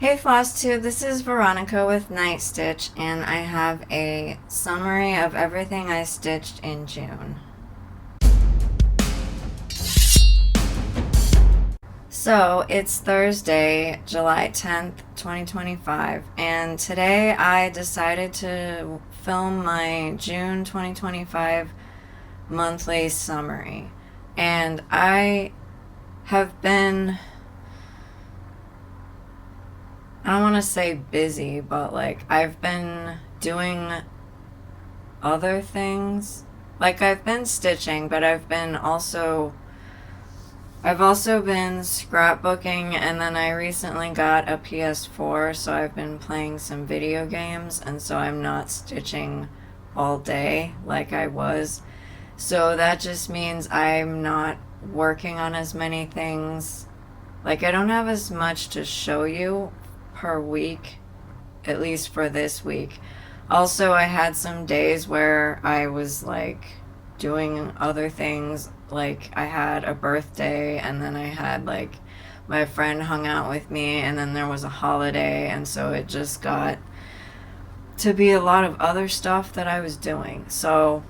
Hey Flosstube, this is Veronica with Night Stitch, and I have a summary of everything I stitched in June. So it's Thursday, July 10th, 2025, and today I decided to film my June 2025 monthly summary. And I have been, I don't want to say busy, but like I've been doing other things. Like I've been stitching, but I've also been scrapbooking, and then I recently got a PS4, so I've been playing some video games, and so I'm not stitching all day like I was. So that just means I'm not working on as many things. Like I don't have as much to show you per week, at least for this week. Also, I had some days where I was like doing other things. Like I had a birthday, and then I had like my friend hung out with me, and then there was a holiday, and so it just got to be a lot of other stuff that I was doing. So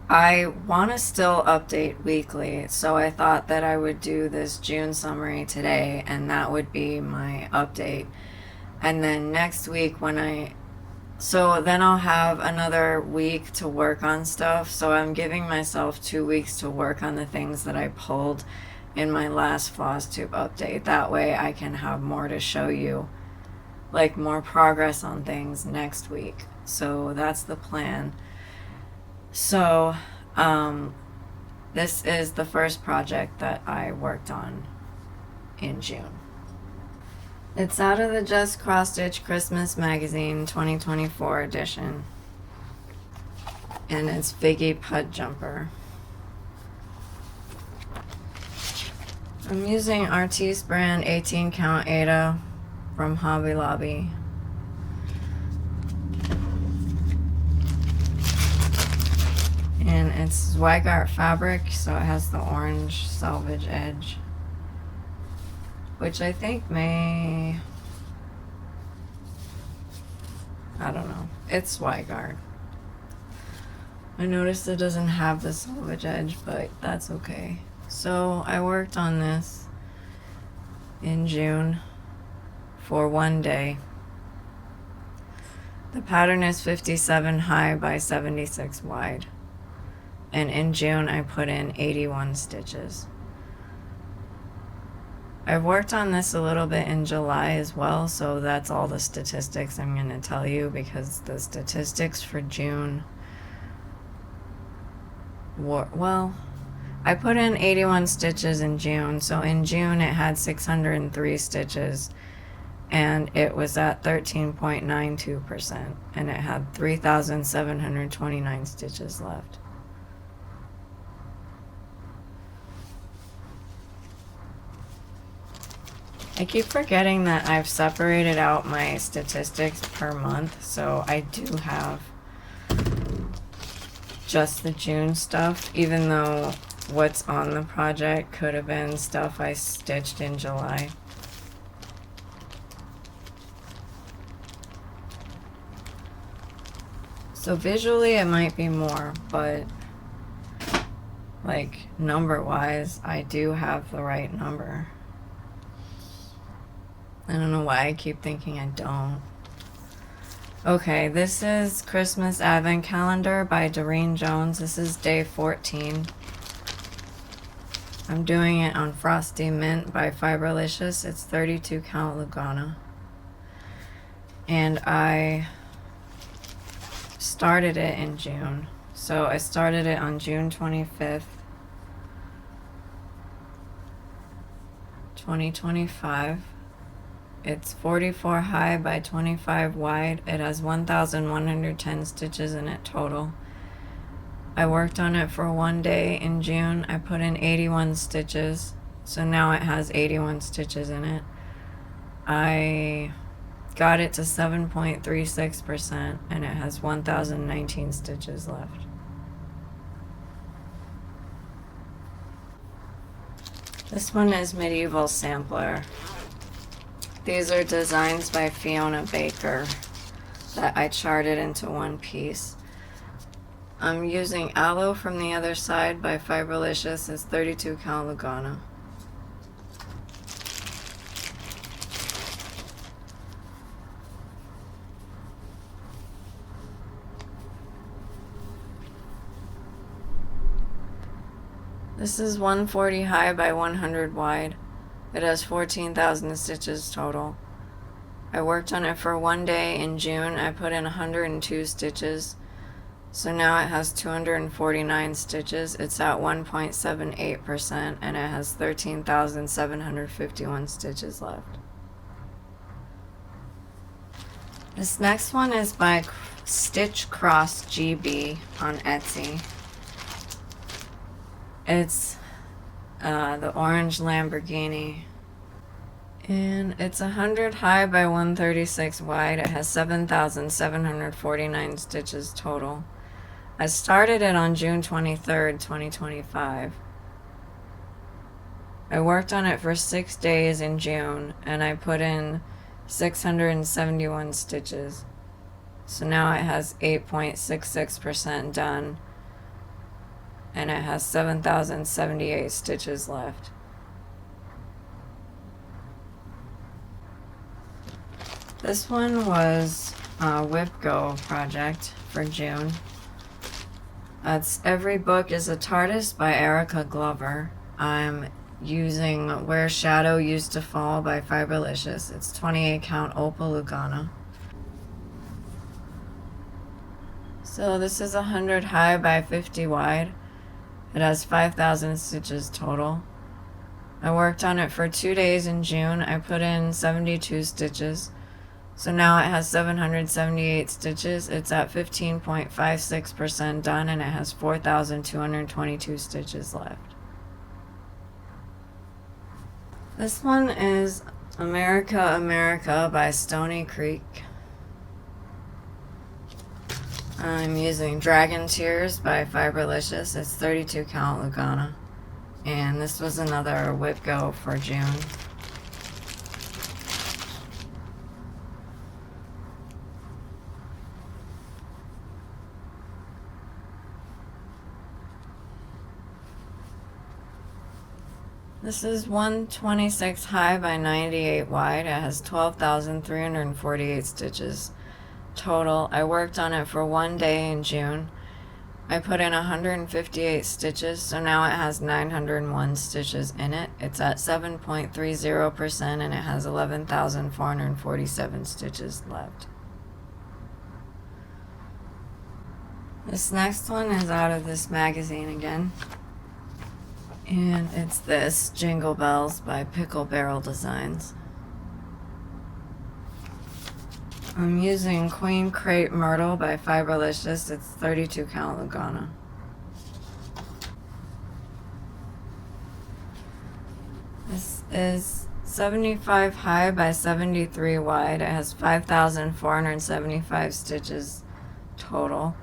I want to still update weekly, so I thought that I would do this June summary today, and that would be my update. And then next week so then I'll have another week to work on stuff, so I'm giving myself 2 weeks to work on the things that I pulled in my last Flosstube update. That way I can have more to show you, like more progress on things next week. So that's the plan. So, this is the first project that I worked on in June. It's out of the Just Cross Stitch Christmas Magazine 2024 edition. And it's Figgy Pud Jumper. I'm using Artiste brand 18 count Ada from Hobby Lobby. And it's Zweigart fabric, so it has the orange selvage edge, which I think I don't know, it's Zweigart. I noticed it doesn't have the selvage edge, but that's okay. So I worked on this in June for one day. The pattern is 57 high by 76 wide. And in June, I put in 81 stitches. I've worked on this a little bit in July as well, so that's all the statistics I'm going to tell you, because the statistics for June I put in 81 stitches in June, so in June it had 603 stitches, and it was at 13.92%, and it had 3,729 stitches left. I keep forgetting that I've separated out my statistics per month, so I do have just the June stuff, even though what's on the project could have been stuff I stitched in July. So visually it might be more, but like number-wise, I do have the right number. I don't know why I keep thinking I don't. Okay, this is Christmas Advent Calendar by Doreen Jones. This is day 14. I'm doing it on Frosty Mint by Fiberlicious. It's 32 count Lugana. And I started it in June. So I started it on June 25th, 2025. It's 44 high by 25 wide. It has 1,110 stitches in it total. I worked on it for one day in June. I put in 81 stitches, so now it has 81 stitches in it. I got it to 7.36%, and it has 1,019 stitches left. This one is Medieval Sampler. These are designs by Fiona Baker that I charted into one piece. I'm using Aloe from the Other Side by Fiberlicious. It's 32 count Lugana. This is 140 high by 100 wide. It has 14,000 stitches total. I worked on it for one day in June. I put in 102 stitches. So now it has 249 stitches. It's at 1.78% and it has 13,751 stitches left. This next one is by Stitch Cross GB on Etsy. It's the orange Lamborghini. And it's 100 high by 136 wide. It has 7,749 stitches total. I started it on June 23rd, 2025. I worked on it for 6 days in June and I put in 671 stitches. So now it has 8.66% done and it has 7,078 stitches left. This one was a Whip Go project for June. It's Every Book is a TARDIS by Erica Glover. I'm using Where Shadow Used to Fall by Fiberlicious. It's 28 count Opal Lugana. So this is 100 high by 50 wide. It has 5,000 stitches total. I worked on it for 2 days in June. I put in 72 stitches. So now it has 778 stitches. It's at 15.56% done and it has 4,222 stitches left. This one is America, America by Stony Creek. I'm using Dragon Tears by Fiberlicious. It's 32 count Lugana. And this was another Whip Go for June. This is 126 high by 98 wide. It has 12,348 stitches total. I worked on it for one day in June. I put in 158 stitches, so now it has 901 stitches in it. It's at 7.30% and it has 11,447 stitches left. This next one is out of this magazine again. And it's this, Jingle Bells by Pickle Barrel Designs. I'm using Queen Crepe Myrtle by Fiberlicious. It's 32 count Lugana. This is 75 high by 73 wide. It has 5,475 stitches total.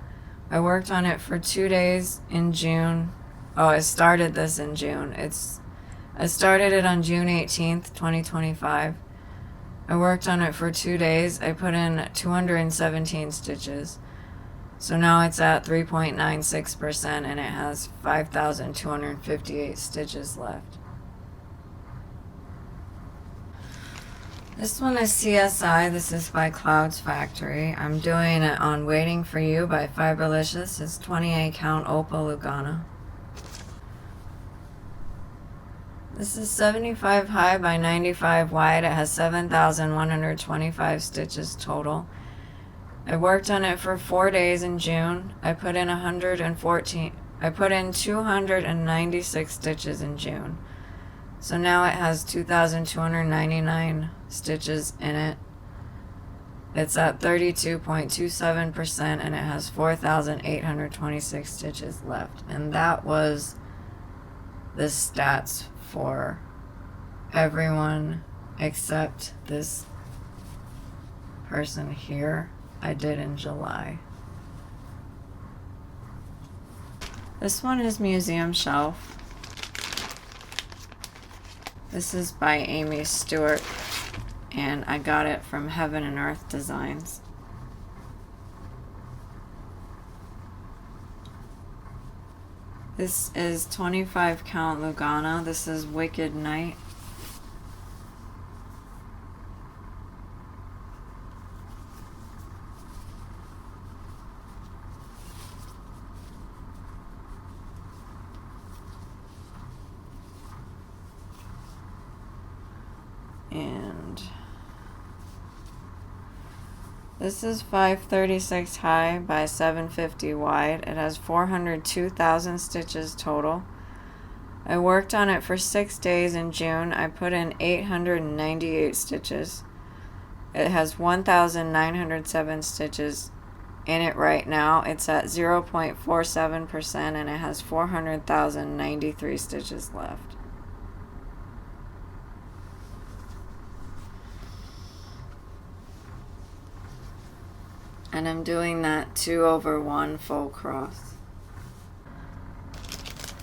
I worked on it for 2 days in June. Oh, I started this in June. I started it on June 18th, 2025. I worked on it for 2 days. I put in 217 stitches. So now it's at 3.96% and it has 5,258 stitches left. This one is CSI. This is by Clouds Factory. I'm doing it on Waiting for You by Fiberlicious. It's 28 count Opal Lugana. This is 75 high by 95 wide. It has 7,125 stitches total. I worked on it for 4 days in June. I put in 296 stitches in June. So now it has 2,299 stitches in it. It's at 32.27% and it has 4,826 stitches left. And that was the stats for everyone except this person here. I did in July. This one is Museum Shelf. This is by Amy Stewart and I got it from Heaven and Earth Designs. This is 25 count Lugana. This is Wicked Night. And this is 536 high by 750 wide. It has 402,000 stitches total. I worked on it for 6 days in June. I put in 898 stitches. It has 1,907 stitches in it right now. It's at 0.47% and it has 400,093 stitches left. And I'm doing that 2/1 full cross.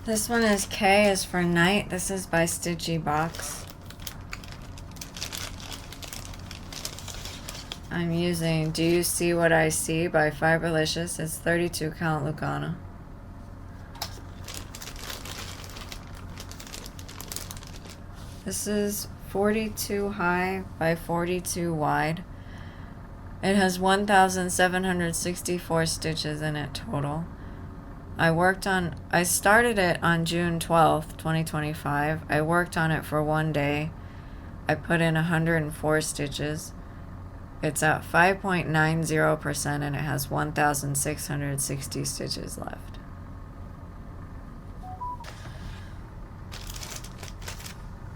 This one is K is for night. This is by Stitchy Box. I'm using Do You See What I See by Fiberlicious. It's 32 count Lugana. This is 42 high by 42 wide. It has 1,764 stitches in it total. I started it on June 12th, 2025. I worked on it for 1 day. I put in 104 stitches. It's at 5.90% and it has 1,660 stitches left.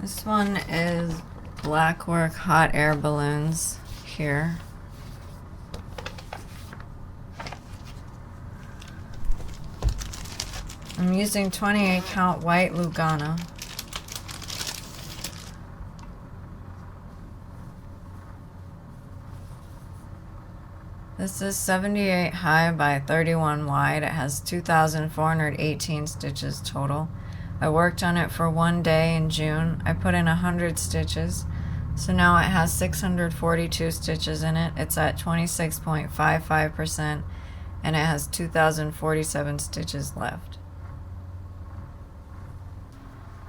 This one is Blackwork Hot Air Balloons here. I'm using 28 count white Lugana. This is 78 high by 31 wide. It has 2,418 stitches total. I worked on it for 1 day in June. I put in 100 stitches. So now it has 642 stitches in it. It's at 26.55% and it has 2,047 stitches left.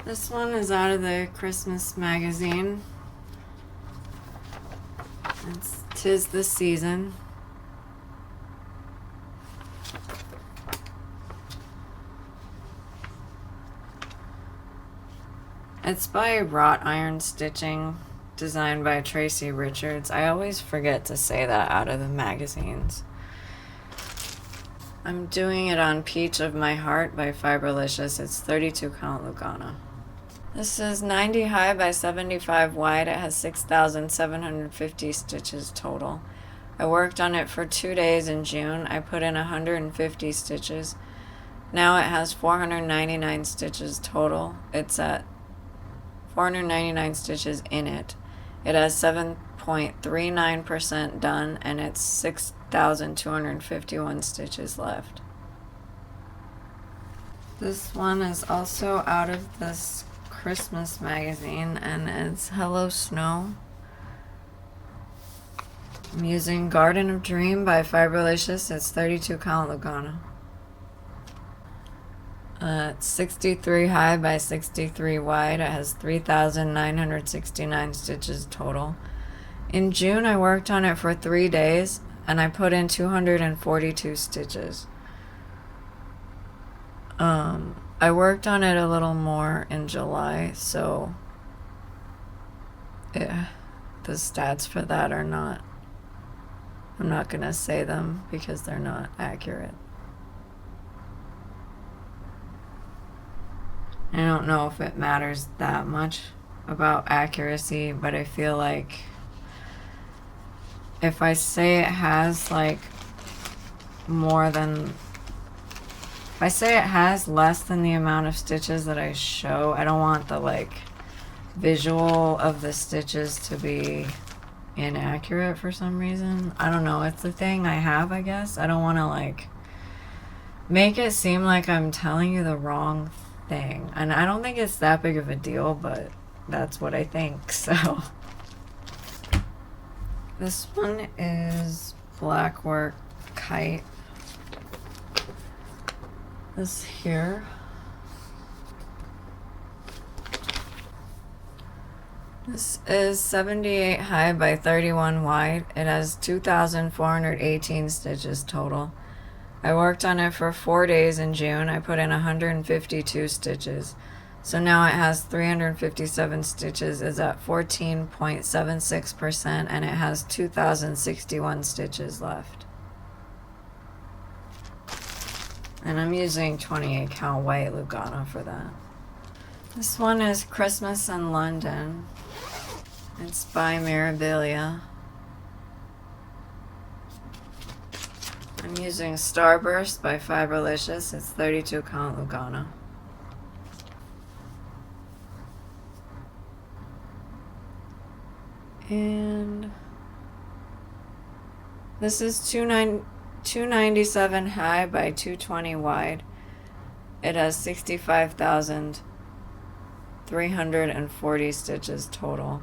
This one is out of the Christmas magazine. It's 'Tis the Season. It's by Wrought Iron Stitching, designed by Tracy Richards. I always forget to say that out of the magazines. I'm doing it on Peach of My Heart by Fiberlicious. It's 32 count Lugana. This is 90 high by 75 wide. It has 6,750 stitches total. I worked on it for 2 days in June. I put in 150 stitches. Now it has 499 stitches total. It's at 499 stitches in it. It has 7.39% done and it's 6,251 stitches left. This one is also out of this Christmas magazine and it's Hello Snow. I'm using Garden of Dream by Fiberlicious. It's 32 count Lugana. It's 63 high by 63 wide. It has 3,969 stitches total. In June I worked on it for 3 days and I put in 242 stitches. I worked on it a little more in July, so yeah, the stats for that are not, I'm not gonna say them because they're not accurate. I don't know if it matters that much about accuracy, but I feel like if I say it has like more than, if I say it has less than the amount of stitches that I show, I don't want the like visual of the stitches to be inaccurate for some reason. I don't know, it's the thing I have, I guess. I don't want to like make it seem like I'm telling you the wrong thing. And I don't think it's that big of a deal, but that's what I think, so. This one is black work kite. This here. This is 78 high by 31 wide. It has 2,418 stitches total. I worked on it for 4 days in June. I put in 152 stitches. So now it has 357 stitches, is at 14.76%, and it has 2,061 stitches left. And I'm using 28 count white Lugano for that. This one is Christmas in London. It's by Mirabilia. I'm using Starburst by Fiberlicious. It's 32 count Lugano. And this is 297 high by 220 wide. It has 65,340 stitches total.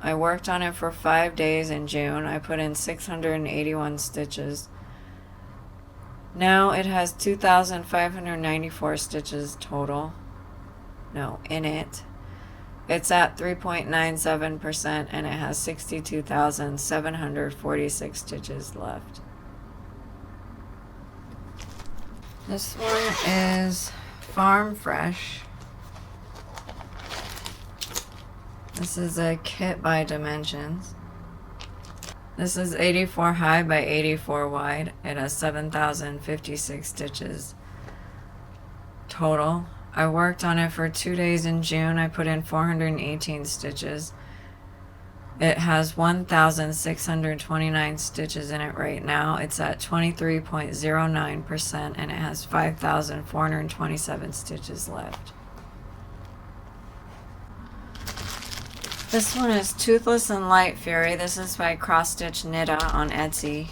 I worked on it for 5 days in June. I put in 681 stitches. Now it has 2,594 stitches total. No, in it. It's at 3.97%, and it has 62,746 stitches left. This one is Farm Fresh. This is a kit by Dimensions. This is 84 high by 84 wide. It has 7,056 stitches total. I worked on it for 2 days in June. I put in 418 stitches. It has 1,629 stitches in it right now. It's at 23.09%, and it has 5,427 stitches left. This one is Toothless and Light Fury. This is by Cross Stitch Knita on Etsy.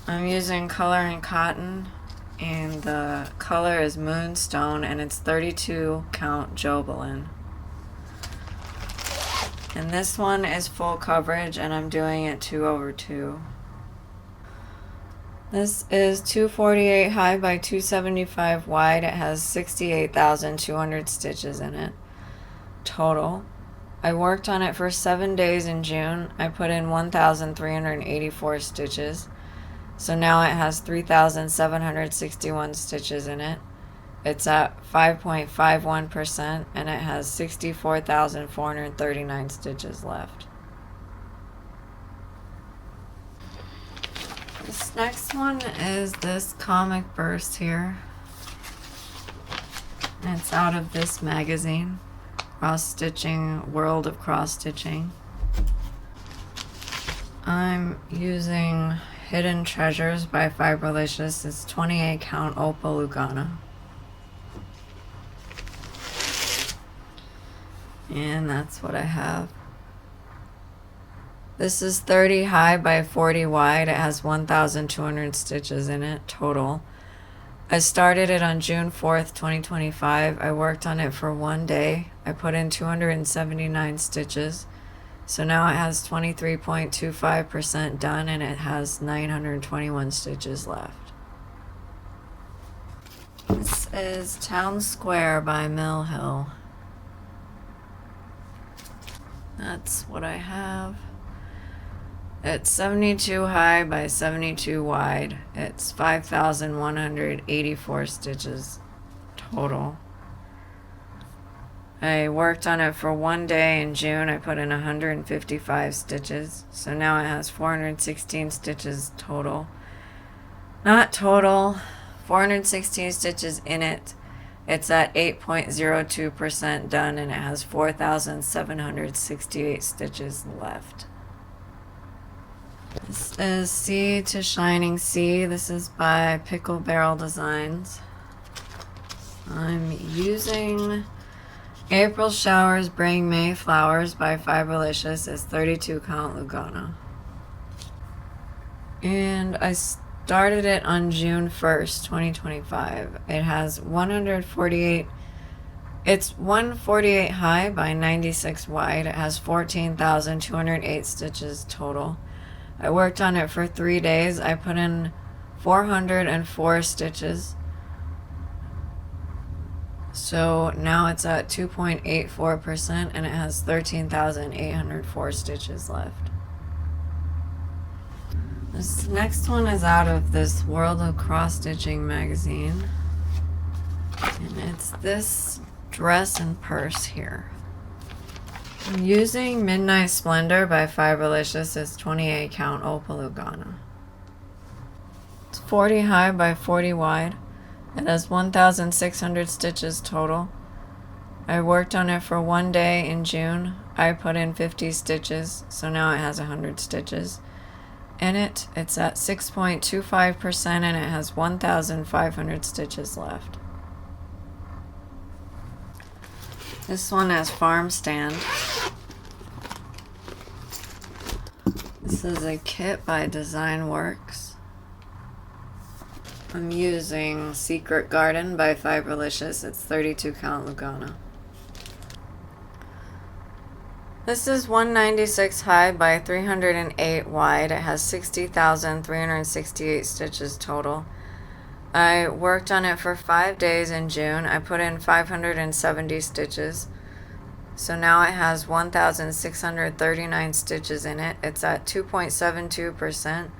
I'm using color and cotton, and the color is Moonstone, and it's 32 count Jobelin. And this one is full coverage, and I'm doing it 2/2. This is 248 high by 275 wide. It has 68,200 stitches in it total. I worked on it for 7 days in June. I put in 1,384 stitches. So now it has 3,761 stitches in it. It's at 5.51%, and it has 64,439 stitches left. This next one is this Comic Burst here. And it's out of this magazine, Cross Stitching, World of Cross Stitching. I'm using Hidden Treasures by Fiberlicious. It's 28 count Opal Lugana. And that's what I have. This is 30 high by 40 wide. It has 1,200 stitches in it total. I started it on June 4th, 2025. I worked on it for 1 day. I put in 279 stitches. So now it has 23.25% done, and it has 921 stitches left. This is Town Square by Mill Hill. That's what I have. It's 72 high by 72 wide. It's 5,184 stitches total. I worked on it for 1 day in June. I put in 155 stitches. So now it has 416 stitches total. Not total, 416 stitches in it. It's at 8.02% done, and it has 4,768 stitches left. This is Sea to Shining Sea. This is by Pickle Barrel Designs. I'm using April Showers Bring May Flowers by Fiberlicious. It's 32 count Lugano. And I started it on June 1st, 2025. It has 148 It's 148 high by 96 wide. It has 14,208 stitches total. I worked on it for 3 days. I put in 404 stitches. So now it's at 2.84% and it has 13,804 stitches left. This next one is out of this World of Cross Stitching magazine. And it's this dress and purse here. I'm using Midnight Splendor by Fiberlicious. It's 28 count Opalugana. It's 40 high by 40 wide. It has 1,600 stitches total. I worked on it for 1 day in June. I put in 50 stitches, so now it has 100 stitches in it. It's at 6.25% and it has 1,500 stitches left. This one has Farm Stand. This is a kit by Design Works. I'm using Secret Garden by Fiberlicious. It's 32 count Lugana. This is 196 high by 308 wide. It has 60,368 stitches total. I worked on it for 5 days in June. I put in 570 stitches. So now it has 1,639 stitches in it. It's at 2.72%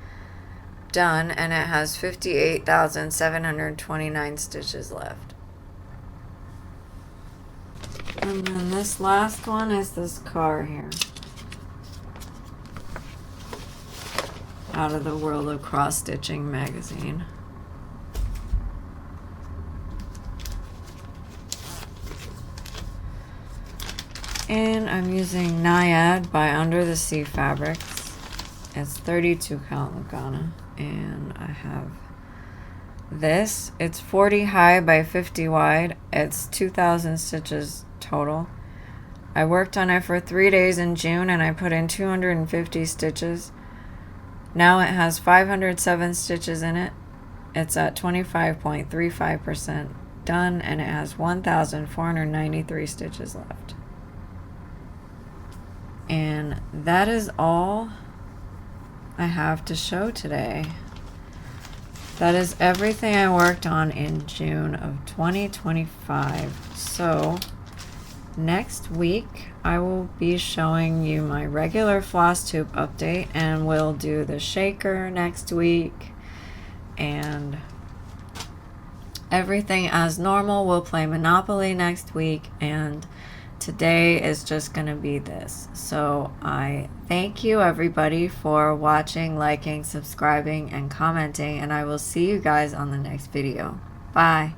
done, and it has 58,729 stitches left. And then this last one is this car here, out of the World of Cross Stitching magazine. And I'm using Naiad by Under the Sea Fabrics. It's 32 count Lugana. And I have this. It's 40 high by 50 wide. It's 2,000 stitches total. I worked on it for 3 days in June and I put in 250 stitches. Now it has 507 stitches in it. It's at 25.35% done and it has 1,493 stitches left. And that is all I have to show today. That is everything I worked on in June of 2025. So next week I will be showing you my regular Flosstube update, and we'll do the shaker next week and everything as normal. We'll play Monopoly next week, and today is just going to be this. So I thank you everybody for watching, liking, subscribing, and commenting, and I will see you guys on the next video. Bye.